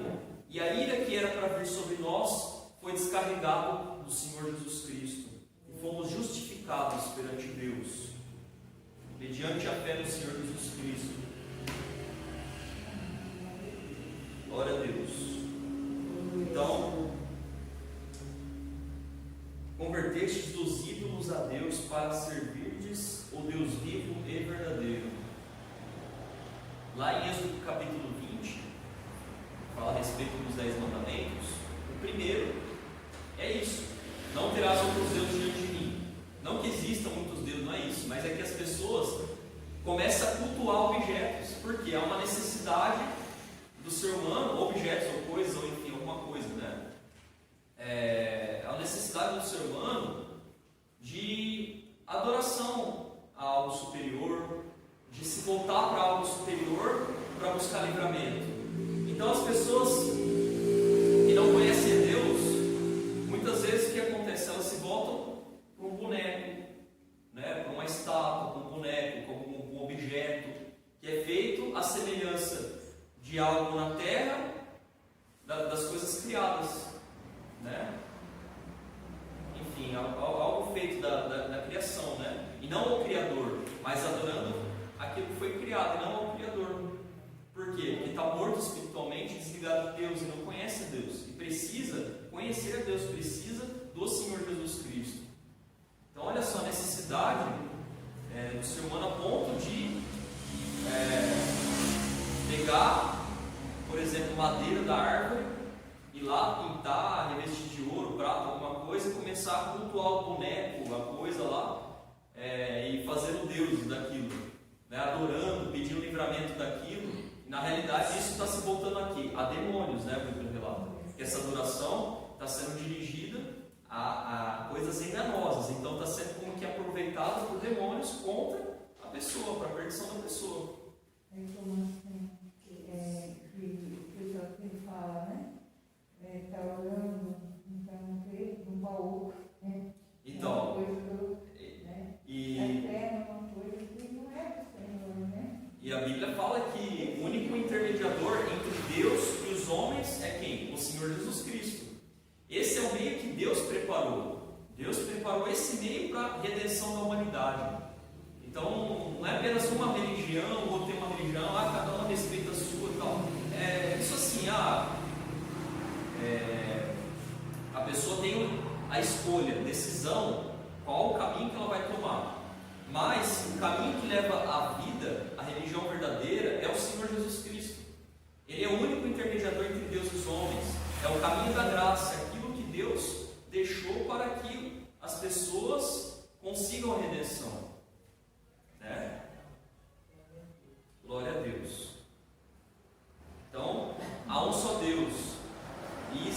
e a ira que era para vir sobre nós foi descarregado do Senhor Jesus Cristo, e fomos justificados perante Deus, mediante a fé no Senhor Jesus Cristo. Glória a Deus. Então, convertestes dos ídolos a Deus para servirdes o Deus vivo e verdadeiro. Lá em Êxodo capítulo 20, fala a respeito dos 10 mandamentos. O primeiro é isso: não terás outros deuses diante de mim. Não que existam muitos deuses, não é isso, mas é que as pessoas começam a cultuar objetos, porque há uma necessidade do ser humano, objetos ou coisas, ou enfim, alguma coisa, né? É a necessidade do ser humano de adoração a algo superior, de se voltar para algo superior para buscar livramento. Então as pessoas que não conhecem Deus, muitas vezes o que acontece? Elas se voltam para um boneco, né? Para uma estátua, para um boneco, como um objeto que é feito à semelhança de algo na terra, das coisas criadas, né? Enfim, algo feito da criação, né? E não o Criador, mas adorando aquilo que foi criado, e não ao Criador. Por quê? Porque está morto espiritualmente, desligado de Deus, e não conhece a Deus, e precisa conhecer a Deus, precisa do Senhor Jesus Cristo. Então olha só a necessidade do ser humano a ponto de pegar, por exemplo, madeira da árvore, ir lá pintar, revestir de ouro, prata, alguma coisa, e começar a cultuar o boneco, a coisa lá, e fazer o Deus daquilo, né? Adorando, pedindo livramento daquilo. E, na realidade, isso está se voltando aqui a demônios, né? Pelo relato, que essa adoração está sendo dirigida a coisas enganosas, então está sendo como que aproveitado por demônios contra a pessoa, para a perdição da pessoa. Ele fala, né? Está orando, então, de um para o outro, né? Então, uma coisa, né? É uma coisa que não é do Senhor, né? E a Bíblia fala que o único intermediador entre Deus e os homens é quem? O Senhor Jesus Cristo. Esse é o meio que Deus preparou. Deus preparou esse meio para a redenção da humanidade. Então, não é apenas uma religião, ou tem uma religião, cada uma respeita a sua e tal. Isso assim, a pessoa tem a escolha, a decisão, qual o caminho que ela vai tomar. Mas o caminho que leva à vida, a religião verdadeira, é o Senhor Jesus Cristo. Ele é o único intermediador entre Deus e os homens. É o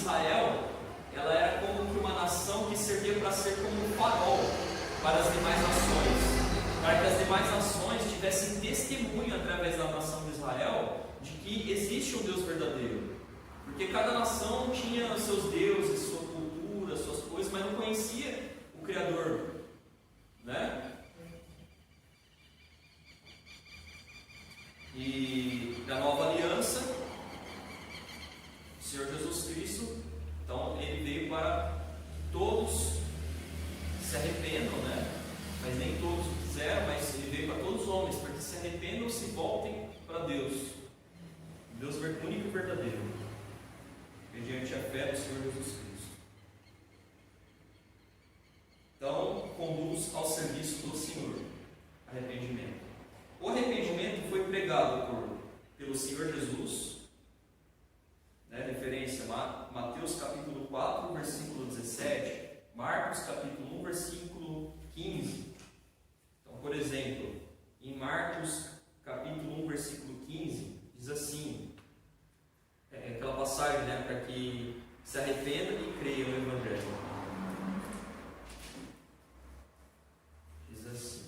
Israel, ela era como que uma nação que servia para ser como um farol para as demais nações, para que as demais nações tivessem testemunho através da nação de Israel de que existe um Deus verdadeiro. Porque cada nação tinha seus deuses, sua cultura, suas coisas, mas não conhecia o Criador, né? E na nova aliança, o Senhor Jesus Cristo, então ele veio para que todos se arrependam, né? Mas nem todos quiseram, mas ele veio para todos os homens, para que se arrependam e se voltem para Deus, Deus único e verdadeiro, mediante a fé do Senhor Jesus Cristo. Então, conduz ao serviço do Senhor, arrependimento. O arrependimento foi pregado pelo Senhor Jesus, né, referência Mateus capítulo 4, versículo 17, Marcos capítulo 1, versículo 15. Então, por exemplo, em Marcos capítulo 1, versículo 15, diz assim, aquela passagem, né, para que se arrependa e creia no Evangelho. Diz assim,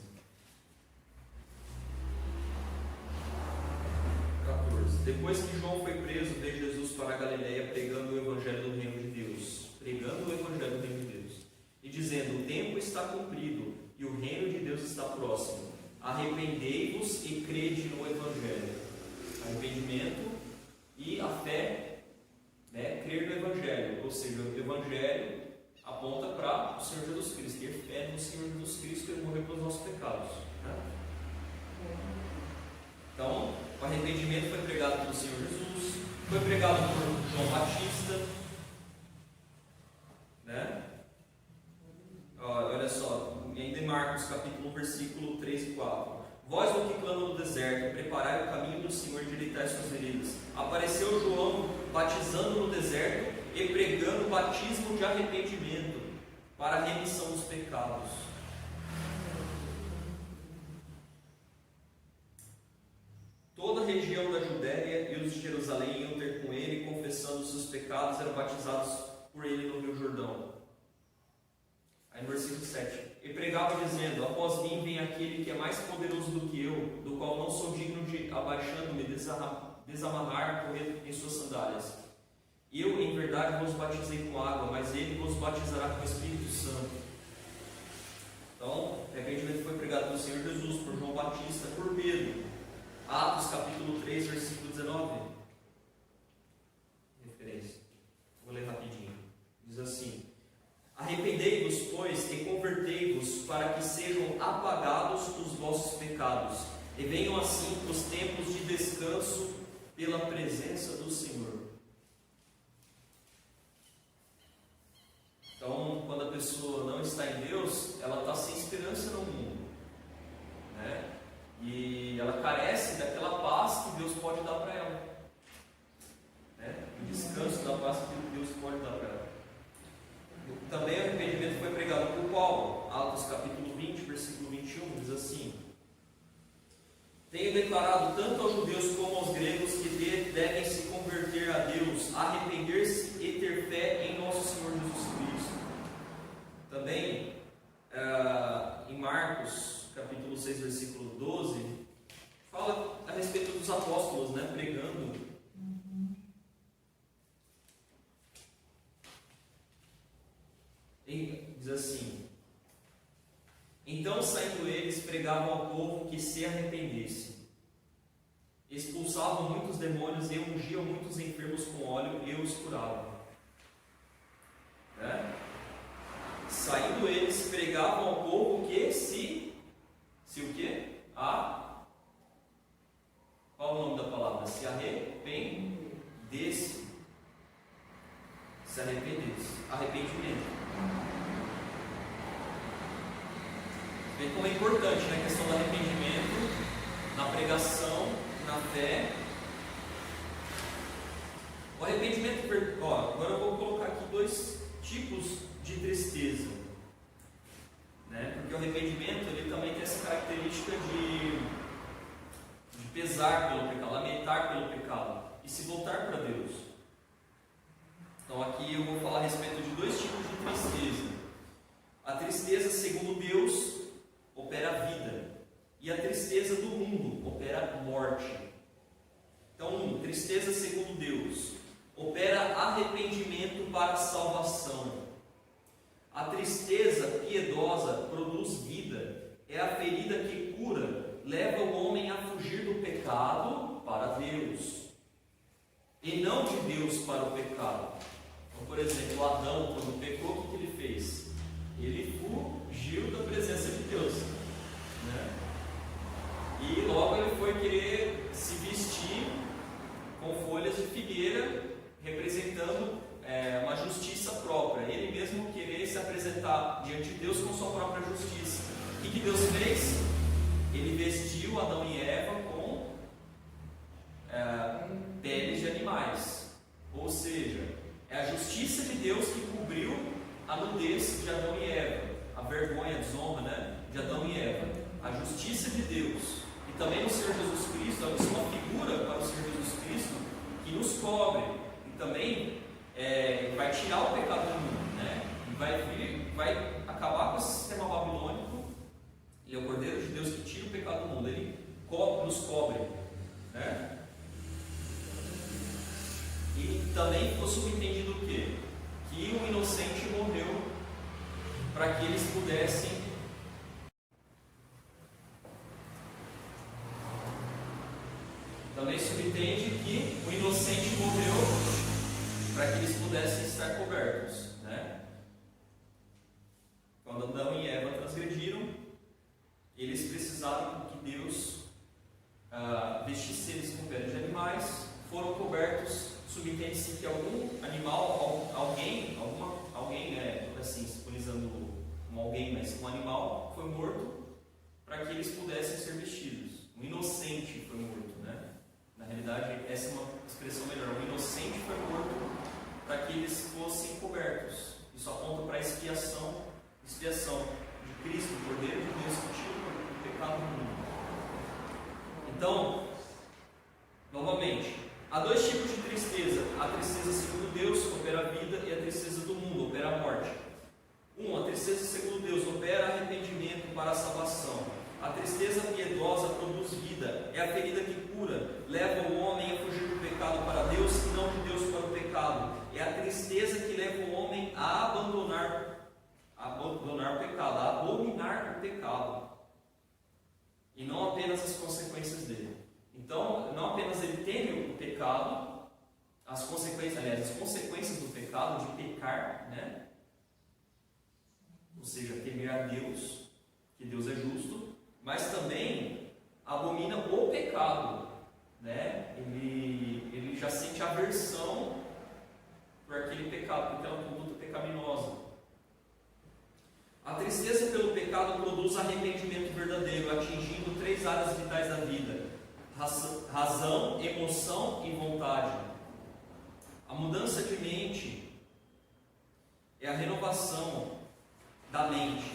14. Depois que João foi preso, veio Jesus para a Galileia pregando o Evangelho do Reino de Deus. Pregando o Evangelho do Reino de Deus. E dizendo, o tempo está cumprido e o Reino de Deus está próximo. Arrependei-vos e crede no Evangelho. Arrependimento e a fé, né, crer no Evangelho. Ou seja, o Evangelho aponta para o Senhor Jesus Cristo. Ter fé no Senhor Jesus Cristo, que Ele morreu pelos nossos pecados, né? Então, o arrependimento foi pregado pelo Senhor Jesus, foi pregado por João Batista, né? Olha só, ainda em Marcos capítulo 1, versículo 3 e 4. Vós o que clama no deserto, preparai o caminho do Senhor e direitai suas veredas. Apareceu João batizando no deserto e pregando o batismo de arrependimento para a remissão dos pecados. Toda a região da Judéia e os de Jerusalém iam ter com ele, confessando os seus pecados, eram batizados por ele no Rio Jordão. Aí no versículo 7, e pregava dizendo, após mim vem aquele que é mais poderoso do que eu, do qual não sou digno de, abaixando-me, desamarrar, correr em suas sandálias. Eu, em verdade, vos batizei com água, mas ele vos batizará com o Espírito Santo. Então, o arrependimento foi pregado pelo Senhor Jesus, por João Batista, por Pedro. Atos capítulo 3, versículo 19. Referência. Vou ler rapidinho. Diz assim, arrependei-vos, pois, e convertei-vos, para que sejam apagados os vossos pecados, e venham assim os tempos de descanso pela presença do Senhor. Então, quando a pessoa não está em Deus, ela está sem esperança no mundo, né? E ela carece daquela paz que Deus pode dar para ela, né? O descanso da paz que Deus pode dar para ela. Também o arrependimento foi pregado por Paulo. Atos capítulo 20, versículo 21, diz assim, tenho declarado tanto aos judeus como aos gregos que devem se converter a Deus, arrepender-se e ter fé em nosso Senhor Jesus Cristo. Também em Marcos capítulo 6, versículo 12, fala a respeito dos apóstolos, né, pregando. Diz assim, então saindo eles, pregavam ao povo que se arrependesse. Expulsavam muitos demônios e ungiam muitos enfermos com óleo e os curavam. Né? Saindo eles, pregavam ao povo que se o quê? Qual o nome da palavra? Se arrependesse. Se arrependesse. Arrependimento. Vê como é importante, né, a questão do arrependimento, na pregação, na fé. O arrependimento, agora eu vou colocar aqui dois tipos de tristeza, né? Porque o arrependimento ele também tem essa característica de pesar pelo pecado, lamentar pelo pecado e se voltar para Deus. Então aqui que eu vou falar a respeito de dois tipos de tristeza. A tristeza segundo Deus opera a vida, e a tristeza do mundo opera a morte. Então, tristeza segundo Deus opera arrependimento para a salvação. A tristeza piedosa produz vida, é a ferida que cura, leva o homem a fugir do pecado para Deus, e não de Deus para o pecado. Então, por exemplo, Adão, quando pecou, o que ele fez? Ele fugiu da presença de Deus, né? E logo ele foi querer se vestir com folhas de figueira, representando uma justiça própria, ele mesmo querer se apresentar diante de Deus com sua própria justiça. O que Deus fez? Ele vestiu Adão e Eva com peles de animais, ou seja, é a justiça de Deus que cobriu a nudez de Adão e Eva, a vergonha, a desonra, né, de Adão e Eva. A justiça de Deus, e também no Senhor Jesus Cristo, é uma figura para o Senhor Jesus Cristo que nos cobre, e também vai tirar o pecado do mundo, né, e vai acabar com esse sistema babilônico. Ele é o Cordeiro de Deus que tira o pecado do mundo, ele nos cobre, né? E também ficou subentendido o quê? Que o inocente morreu para que eles pudessem também subentende que o inocente morreu para que eles pudessem estar cobertos, né? Quando Adão e Eva transgrediram, eles precisaram que Deus vestisse eles com peles de animais, foram cobertos. Subentende-se que algum animal, alguém, assim, simbolizando um alguém, mas um animal foi morto para que eles pudessem ser vestidos. Um inocente foi morto, né? Na realidade, essa é uma expressão melhor. Um inocente foi morto para que eles fossem cobertos. Isso aponta para a expiação de Cristo, o Cordeiro de Deus que tira o pecado do mundo. Então, novamente, há dois tipos de tristeza: a tristeza segundo Deus opera a vida, e a tristeza do mundo opera a morte. A tristeza segundo Deus opera arrependimento para a salvação. A tristeza piedosa produz vida, é a ferida que cura, leva o homem a fugir do pecado para Deus e não de Deus para o pecado. É a tristeza que leva o homem a abandonar o pecado, a abominar o pecado, e não apenas as consequências dele. Então, não apenas ele teme o pecado, as consequências do pecado, de pecar, né? Ou seja, temer a Deus, que Deus é justo, mas também abomina o pecado, né? Ele já sente aversão por aquele pecado, por aquela conduta pecaminosa. A tristeza pelo pecado produz arrependimento verdadeiro, atingindo 3 áreas vitais da vida: razão, emoção e vontade. A mudança de mente é a renovação da mente,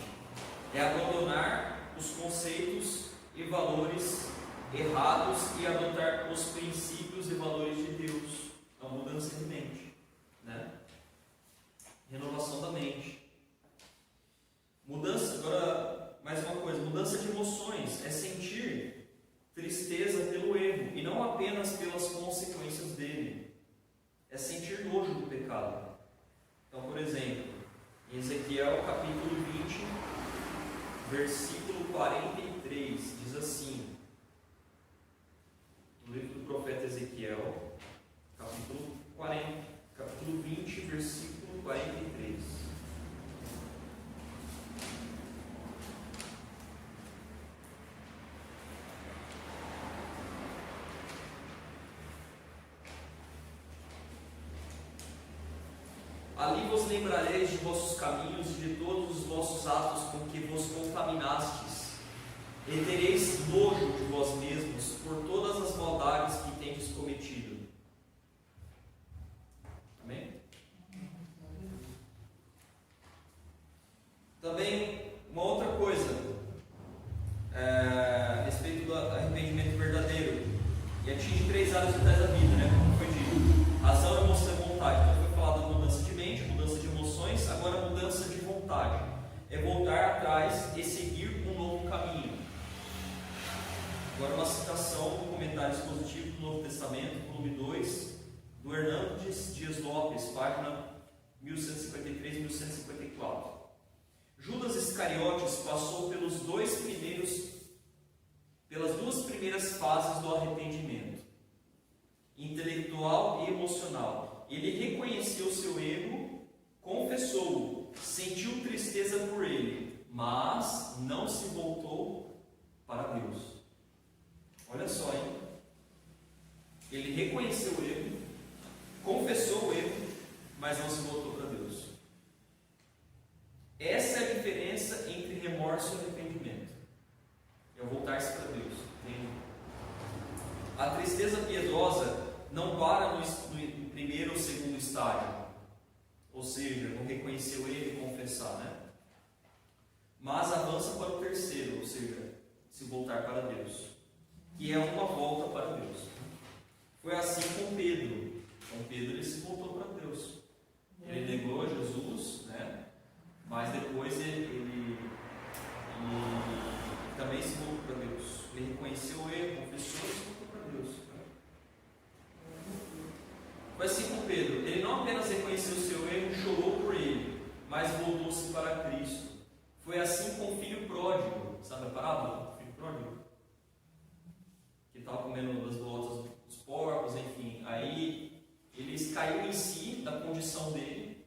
é abandonar os conceitos e valores errados e adotar os princípios e valores de Deus. É uma mudança de mente, né? Renovação da mente. Agora mais uma coisa: mudança de emoções é sentir tristeza pelo erro e não apenas pelas consequências dele. É sentir nojo do pecado. Então, por exemplo, em Ezequiel capítulo 20, versículo 43, diz assim, no livro do profeta Ezequiel, capítulo 20, versículo 43. Ali vos lembrareis de vossos caminhos e de todos os vossos atos com que vos contaminastes, e tereis nojo de vós mesmos por todas as maldades que tendes cometido. Amém? Também, uma outra coisa, a respeito do arrependimento verdadeiro, e atinge 3 áreas vitais da vida, né? Como foi dito: razão, emoção e vontade. Então foi falado da mudança de mente, atrás e seguir um novo caminho. Agora uma citação do comentário expositivo do Novo Testamento, volume 2, do Hernandes Dias Lopes, página 1153 e 1154. Judas Iscariotes passou pelas duas primeiras fases do arrependimento, intelectual e emocional. Ele reconheceu seu erro, confessou-o, sentiu tristeza por ele, mas não se voltou para Deus. Olha só, hein? Ele reconheceu o erro, confessou o erro, mas não se voltou para Deus. Essa é a diferença entre remorso e arrependimento. É voltar-se para Deus. Entende? A tristeza piedosa não para no primeiro ou segundo estágio, ou seja, no reconhecer o erro e confessar, né? Mas avança para o terceiro, ou seja, se voltar para Deus, que é uma volta para Deus. Foi assim com Pedro. Com Pedro ele se voltou para Deus. Ele negou a Jesus, né? Mas depois ele também se voltou para Deus. Ele reconheceu o erro, confessou e se voltou para Deus. Foi assim com Pedro. Ele não apenas reconheceu o seu erro, chorou por ele, mas voltou-se para Cristo. Foi assim com o filho pródigo. Sabe a parábola do filho pródigo? Que estava comendo das voltas dos porcos, enfim. Aí ele caiu em si da condição dele,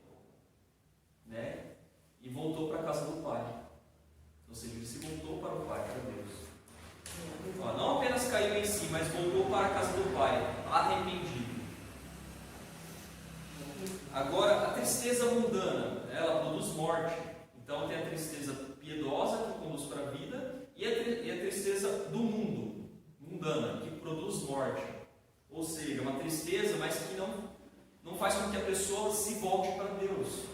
né? E voltou para a casa do Pai. Ou seja, ele se voltou para o Pai, para Deus. Não apenas caiu em si, mas voltou para a casa do Pai, arrependido. Agora, a tristeza mundana, ela produz morte. Então tem a tristeza piedosa, que conduz para a vida, e a tristeza do mundo, mundana, que produz morte. Ou seja, uma tristeza, mas que não faz com que a pessoa se volte para Deus.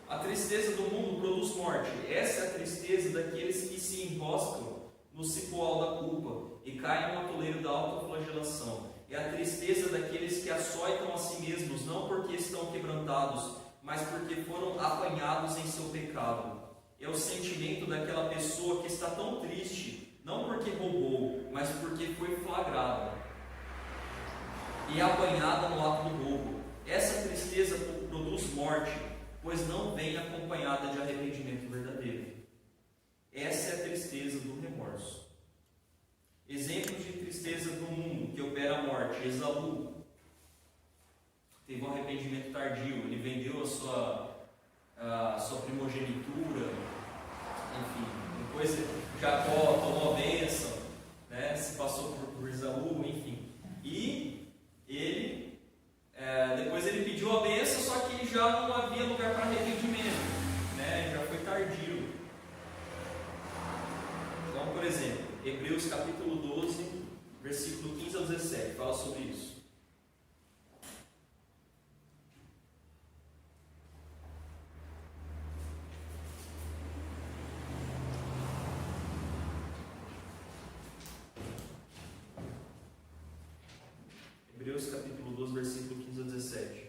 A tristeza do mundo produz morte. Essa é a tristeza daqueles que se enroscam no cipoal da culpa e caem no atoleiro da autoflagelação. É a tristeza daqueles que açoitam a si mesmos, não porque estão quebrantados, mas porque foram apanhados em seu pecado. É o sentimento daquela pessoa que está tão triste, não porque roubou, mas porque foi flagrada e apanhada no ato do roubo. Essa tristeza produz morte, pois não vem acompanhada de arrependimento verdadeiro. Essa é a tristeza do remorso. Exemplos de tristeza do mundo que opera a morte. Esaú teve um arrependimento tardio, ele vendeu a sua primogenitura, enfim. Depois Jacó tomou a bênção, né? Se passou por Esaú, enfim. E ele depois ele pediu a bênção, só que já não havia lugar para arrependimento, né? Já foi tardio. Então, por exemplo, Hebreus capítulo 12, versículo 15 ao 17, fala sobre isso. Hebreus capítulo 12, versículo 15 a 17.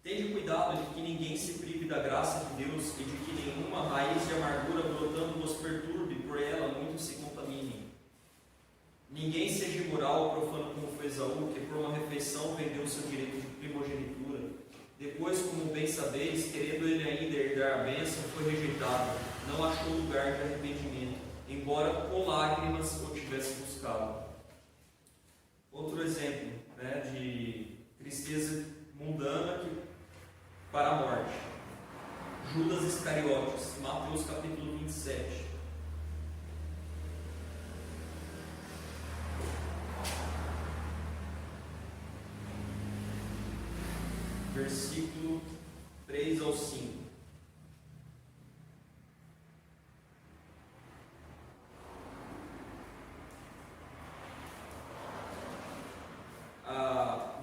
Tende cuidado de que ninguém se prive da graça de Deus e de que nenhuma raiz de amargura brotando vos perturbe, por ela muitos se contaminem. Ninguém seja imoral ou profano como foi Esaú, que por uma refeição vendeu o seu direito de primogenitura. Depois, como bem sabeis, querendo ele ainda herdar a bênção, foi rejeitado, não achou lugar de arrependimento, embora com lágrimas o tivesse buscado. Outro exemplo, né, de tristeza mundana para a morte. Judas Iscariotes, Mateus capítulo 27. Versículo 3 ao 5.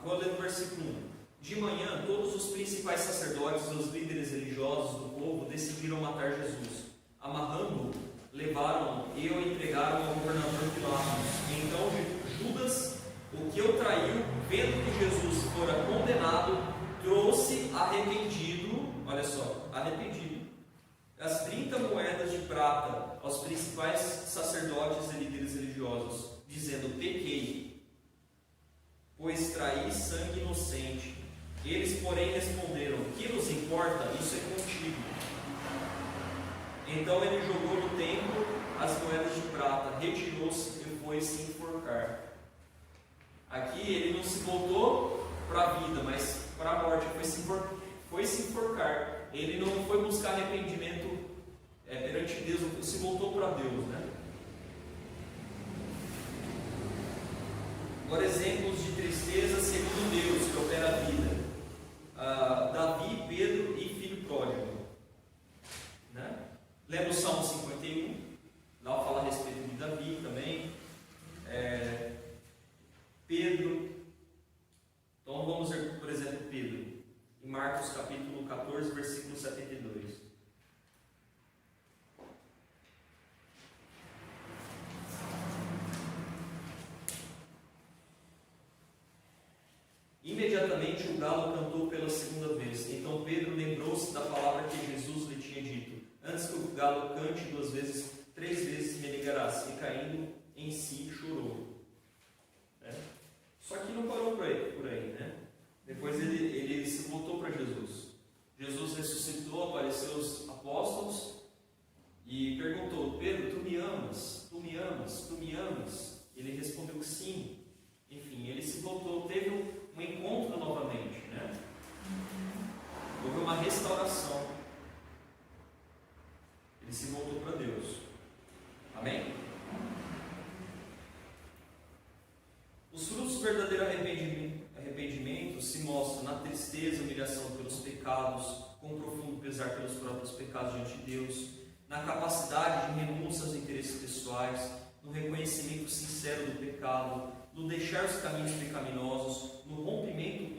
Vou ler no versículo 1. De manhã, todos os principais sacerdotes e os líderes religiosos do povo decidiram matar Jesus. Amarrando-o, levaram-no e o entregaram ao governador Pilatos. E então Judas, o que o traiu, vendo que Jesus fora condenado, trouxe arrependido, olha só, arrependido, as 30 moedas de prata aos principais sacerdotes e líderes religiosos, dizendo: pequei, pois traí sangue inocente. Eles, porém, responderam: que nos importa? Isso é contigo. Então ele jogou no templo as moedas de prata, retirou-se e foi se enforcar. Aqui ele não se voltou para a vida, mas para a morte, foi se enforcar. Ele não foi buscar arrependimento perante Deus, se voltou para Deus, né? Agora, exemplos de tristeza segundo Deus, que opera a vida. Davi, Pedro e filho pródigo, né? Lembra o Salmo 51? Lá fala a respeito de Davi também. Pedro. Então vamos ver, por exemplo, Pedro, em Marcos capítulo 14, versículo 72. Imediatamente o galo cantou pela segunda vez. Então Pedro lembrou-se da palavra que Jesus lhe tinha dito: antes que o galo cante 2 vezes, 3 vezes me negarás. E caindo em si, chorou. Só que não parou por aí, né? Depois ele se voltou para Jesus. Jesus ressuscitou, apareceu aos apóstolos e perguntou: Pedro, tu me amas? Tu me amas? Tu me amas? Ele respondeu que sim. Enfim, ele se voltou, teve um encontro novamente, né? Houve uma restauração. Ele se voltou para Deus. Amém? Os frutos do verdadeiro arrependimento se mostram na tristeza, humilhação pelos pecados, com profundo pesar pelos próprios pecados diante de Deus, na capacidade de renúncia aos interesses pessoais, no reconhecimento sincero do pecado, no deixar os caminhos pecaminosos, no rompimento